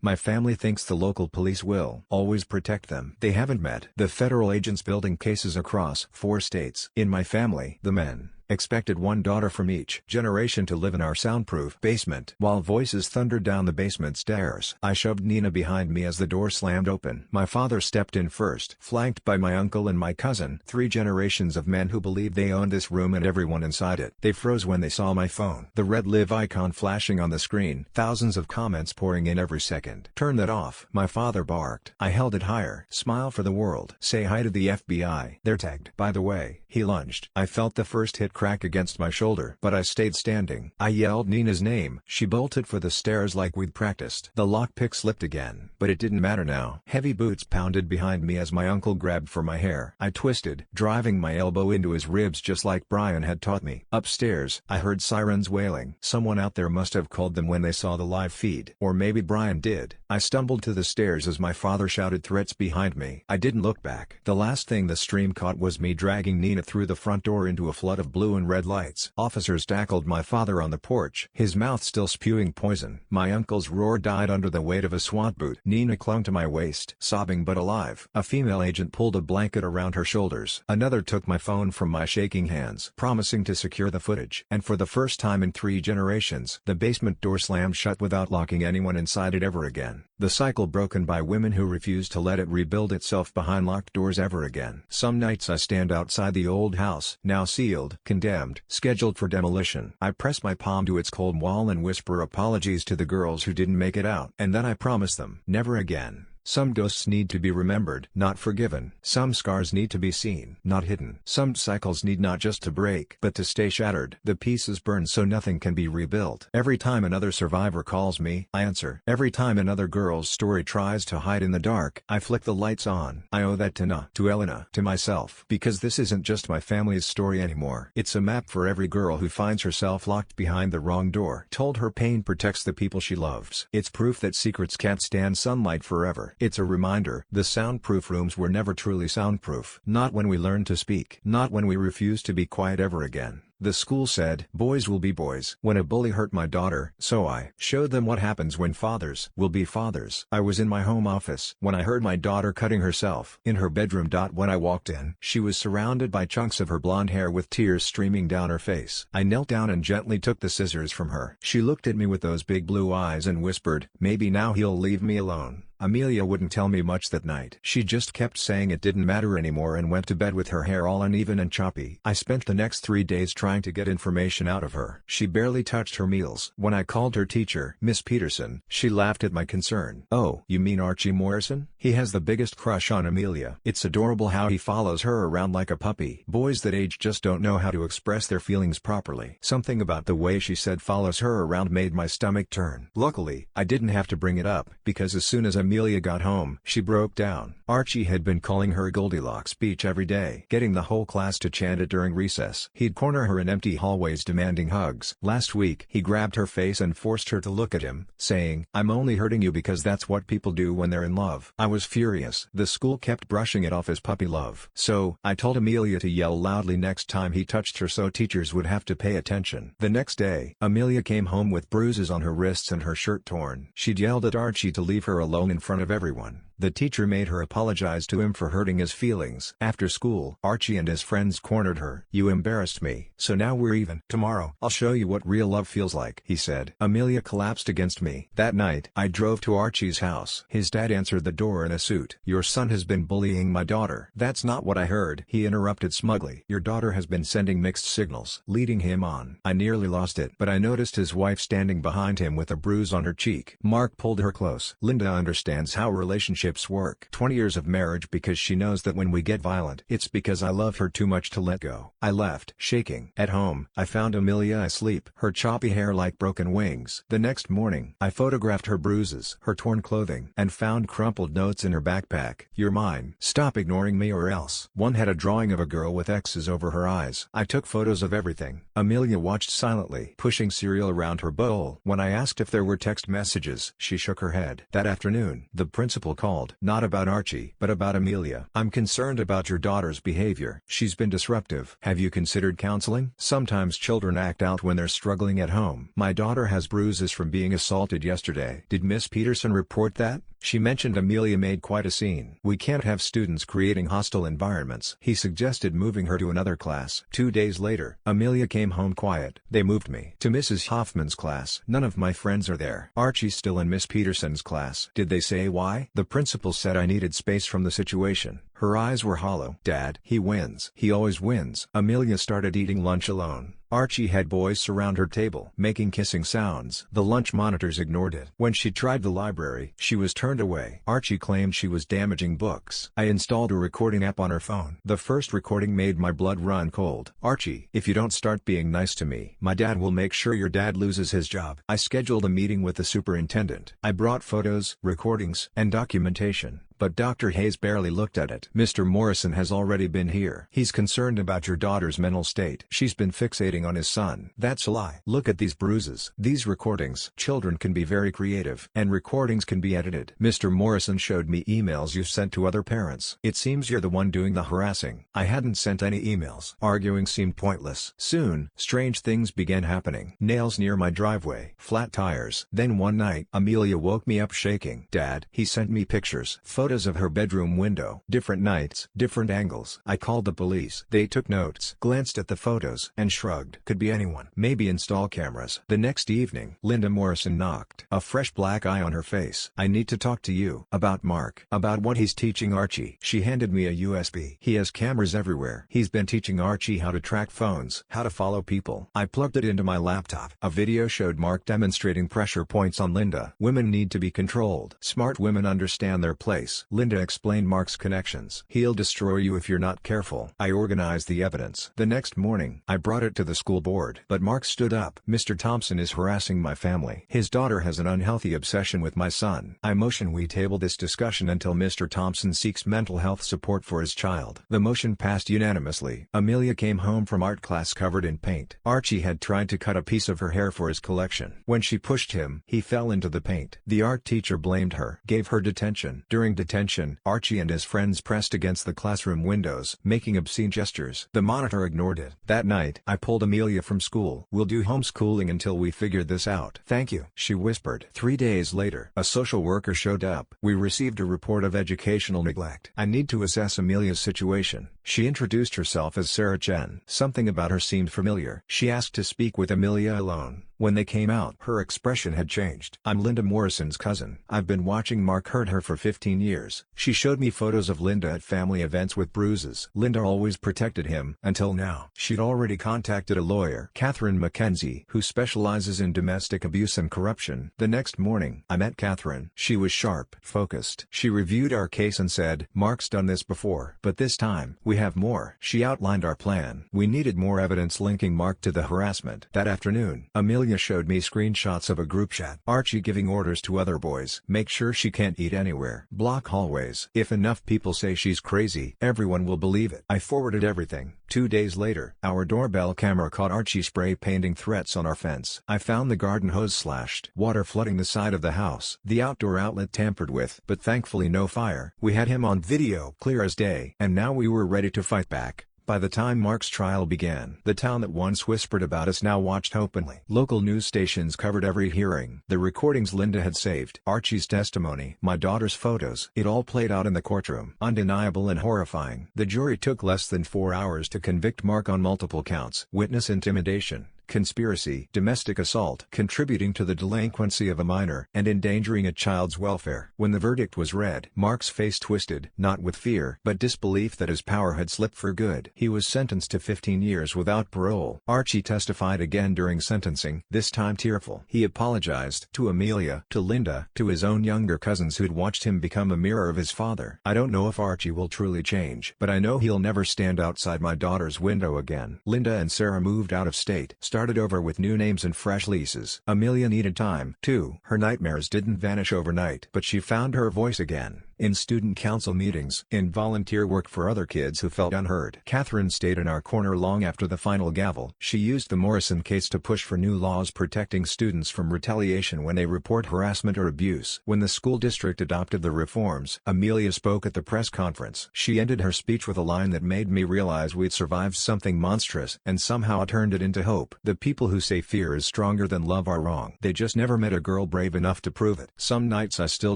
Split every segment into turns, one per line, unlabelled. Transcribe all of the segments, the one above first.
My family thinks the local police will always protect them. They haven't met the federal agents building cases across 4 states. In my family, the men expected 1 daughter from each generation to live in our soundproof basement. While voices thundered down the basement stairs, I shoved Nina behind me as the door slammed open. My father stepped in first, flanked by my uncle and my cousin, 3 generations of men who believed they owned this room and everyone inside it. They froze when they saw my phone, the red live icon flashing on the screen, thousands of comments pouring in every second. "Turn that off," my father barked. I held it higher. "Smile for the world. Say hi to the FBI. They're tagged." By the way, he lunged. I felt the first hit crack against my shoulder, but I stayed standing. I yelled Nina's name. She bolted for the stairs like we'd practiced. The lockpick slipped again, but it didn't matter now. Heavy boots pounded behind me as my uncle grabbed for my hair. I twisted, driving my elbow into his ribs just like Brian had taught me. Upstairs, I heard sirens wailing. Someone out there must have called them when they saw the live feed. Or maybe Brian did. I stumbled to the stairs as my father shouted threats behind me. I didn't look back. The last thing the stream caught was me dragging Nina through the front door into a flood of blue and red lights. Officers tackled my father on the porch, his mouth still spewing poison. My uncle's roar died under the weight of a SWAT boot. Nina clung to my waist, sobbing but alive. A female agent pulled a blanket around her shoulders. Another took my phone from my shaking hands, promising to secure the footage. And for the first time in 3 generations, the basement door slammed shut without locking anyone inside it ever again. The cycle broken by women who refuse to let it rebuild itself behind locked doors ever again. Some nights I stand outside the old house, now sealed, condemned, scheduled for demolition. I press my palm to its cold wall and whisper apologies to the girls who didn't make it out. And then I promise them, never again. Some ghosts need to be remembered, not forgiven. Some scars need to be seen, not hidden. Some cycles need not just to break, but to stay shattered. The pieces burn so nothing can be rebuilt. Every time another survivor calls me, I answer. Every time another girl's story tries to hide in the dark, I flick the lights on. I owe that to Na, to Elena, to myself. Because this isn't just my family's story anymore. It's a map for every girl who finds herself locked behind the wrong door. Told her pain protects the people she loves. It's proof that secrets can't stand sunlight forever. It's a reminder, the soundproof rooms were never truly soundproof. Not when we learned to speak. Not when we refused to be quiet ever again. The school said, boys will be boys. When a bully hurt my daughter, so I showed them what happens when fathers will be fathers. I was in my home office when I heard my daughter cutting herself in her bedroom. When I walked in, she was surrounded by chunks of her blonde hair with tears streaming down her face. I knelt down and gently took the scissors from her. She looked at me with those big blue eyes and whispered, maybe now he'll leave me alone. Amelia wouldn't tell me much that night. She just kept saying it didn't matter anymore and went to bed with her hair all uneven and choppy. I spent the next 3 days trying to get information out of her. She barely touched her meals. When I called her teacher, Miss Peterson, she laughed at my concern. Oh, you mean Archie Morrison? He has the biggest crush on Amelia. It's adorable how he follows her around like a puppy. Boys that age just don't know how to express their feelings properly. Something about the way she said follows her around made my stomach turn. Luckily, I didn't have to bring it up, because as soon as Amelia got home, she broke down. Archie had been calling her Goldilocks speech every day, getting the whole class to chant it during recess. He'd corner her in empty hallways demanding hugs. Last week, he grabbed her face and forced her to look at him, saying, I'm only hurting you because that's what people do when they're in love. I was furious. The school kept brushing it off as puppy love. So, I told Amelia to yell loudly next time he touched her so teachers would have to pay attention. The next day, Amelia came home with bruises on her wrists and her shirt torn. She'd yelled at Archie to leave her alone in front of everyone. The teacher made her apologize to him for hurting his feelings. After school, Archie and his friends cornered her. You embarrassed me, so now we're even. Tomorrow, I'll show you what real love feels like, he said. Amelia collapsed against me. That night, I drove to Archie's house. His dad answered the door in a suit. Your son has been bullying my daughter. That's not what I heard, he interrupted smugly. Your daughter has been sending mixed signals, leading him on. I nearly lost it, but I noticed his wife standing behind him with a bruise on her cheek. Mark pulled her close. Linda understands how relationships work. 20 years of marriage because she knows that when we get violent, it's because I love her too much to let go. I left, shaking. At home, I found Amelia asleep, her choppy hair like broken wings. The next morning, I photographed her bruises, her torn clothing, and found crumpled notes in her backpack. You're mine. Stop ignoring me or else. One had a drawing of a girl with X's over her eyes. I took photos of everything. Amelia watched silently, pushing cereal around her bowl. When I asked if there were text messages, she shook her head. That afternoon, the principal called called. Not about Archie, but about Amelia. I'm concerned about your daughter's behavior. She's been disruptive. Have you considered counseling? Sometimes children act out when they're struggling at home. My daughter has bruises from being assaulted yesterday. Did Miss Peterson report that? She mentioned Amelia made quite a scene. We can't have students creating hostile environments. He suggested moving her to another class. 2 days later, Amelia came home quiet. They moved me to Mrs. Hoffman's class. None of my friends are there. Archie's still in Miss Peterson's class. Did they say why? The principal said I needed space from the situation. Her eyes were hollow. Dad, he wins. He always wins. Amelia started eating lunch alone. Archie had boys surround her table, making kissing sounds. The lunch monitors ignored it. When she tried the library, she was turned away. Archie claimed she was damaging books. I installed a recording app on her phone. The first recording made my blood run cold. Archie, if you don't start being nice to me, my dad will make sure your dad loses his job. I scheduled a meeting with the superintendent. I brought photos, recordings, and documentation. But Dr. Hayes barely looked at it. Mr. Morrison has already been here. He's concerned about your daughter's mental state. She's been fixating on his son. That's a lie. Look at these bruises. These recordings. Children can be very creative, and recordings can be edited. Mr. Morrison showed me emails you sent to other parents. It seems you're the one doing the harassing. I hadn't sent any emails. Arguing seemed pointless. Soon, strange things began happening. Nails near my driveway. Flat tires. Then one night, Amelia woke me up shaking. Dad, he sent me pictures. Photos of her bedroom window. Different nights, different angles. I called the police. They took notes, glanced at the photos, and shrugged. Could be anyone. Maybe install cameras. The next evening, Linda Morrison knocked. A fresh black eye on her face. I need to talk to you. About Mark. About what he's teaching Archie. She handed me a USB. He has cameras everywhere. He's been teaching Archie how to track phones, how to follow people. I plugged it into my laptop. A video showed Mark demonstrating pressure points on Linda. Women need to be controlled. Smart women understand their place. Linda explained Mark's connections. He'll destroy you if you're not careful. I organized the evidence. The next morning, I brought it to the school board. But Mark stood up. Mr. Thompson is harassing my family. His daughter has an unhealthy obsession with my son. I motion we table this discussion until Mr. Thompson seeks mental health support for his child. The motion passed unanimously. Amelia came home from art class covered in paint. Archie had tried to cut a piece of her hair for his collection. When she pushed him, he fell into the paint. The art teacher blamed her, gave her detention. During detention, Archie and his friends pressed against the classroom windows, making obscene gestures. The monitor ignored it. That night, I pulled Amelia from school. We'll do homeschooling until we figure this out. Thank you, she whispered. 3 days later, a social worker showed up. We received a report of educational neglect. I need to assess Amelia's situation. She introduced herself as Sarah Chen. Something about her seemed familiar. She asked to speak with Amelia alone. When they came out, her expression had changed. I'm Linda Morrison's cousin. I've been watching Mark hurt her for 15 years. She showed me photos of Linda at family events with bruises. Linda always protected him, until now. She'd already contacted a lawyer, Catherine Mackenzie, who specializes in domestic abuse and corruption. The next morning, I met Catherine. She was sharp, focused. She reviewed our case and said, Mark's done this before, but this time, we have more. She outlined our plan. We needed more evidence linking Mark to the harassment. That afternoon, Amelia showed me screenshots of a group chat. Archie giving orders to other boys. Make sure she can't eat anywhere. Block hallways. If enough people say she's crazy, everyone will believe it. I forwarded everything. 2 days later, our doorbell camera caught Archie spray painting threats on our fence. I found the garden hose slashed. Water flooding the side of the house. The outdoor outlet tampered with, but thankfully no fire. We had him on video, clear as day, and now we were ready to fight back. By the time Mark's trial began, the town that once whispered about us now watched openly. Local news stations covered every hearing. The recordings Linda had saved, Archie's testimony, my daughter's photos. It all played out in the courtroom. Undeniable and horrifying. The jury took less than 4 hours to convict Mark on multiple counts. Witness intimidation, conspiracy, domestic assault, contributing to the delinquency of a minor, and endangering a child's welfare. When the verdict was read, Mark's face twisted, not with fear, but disbelief that his power had slipped for good. He was sentenced to 15 years without parole. Archie testified again during sentencing, this time tearful. He apologized to Amelia, to Linda, to his own younger cousins who'd watched him become a mirror of his father. I don't know if Archie will truly change, but I know he'll never stand outside my daughter's window again. Linda and Sarah moved out of state, started over with new names and fresh leases. Amelia needed time, too. Her nightmares didn't vanish overnight, but she found her voice again. in student council meetings, in volunteer work for other kids who felt unheard. Catherine stayed in our corner long after the final gavel. She used the Morrison case to push for new laws protecting students from retaliation when they report harassment or abuse. When the school district adopted the reforms, Amelia spoke at the press conference. She ended her speech with a line that made me realize we'd survived something monstrous and somehow turned it into hope. The people who say fear is stronger than love are wrong. They just never met a girl brave enough to prove it. Some nights I still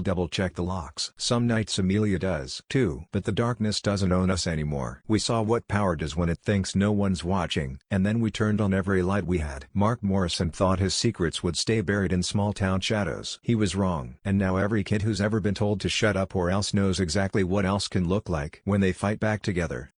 double-check the locks. Some nights Amelia does, too. But the darkness doesn't own us anymore. We saw what power does when it thinks no one's watching, and then we turned on every light we had. Mark Morrison thought his secrets would stay buried in small-town shadows. He was wrong. And now every kid who's ever been told to shut up or else knows exactly what else can look like when they fight back together.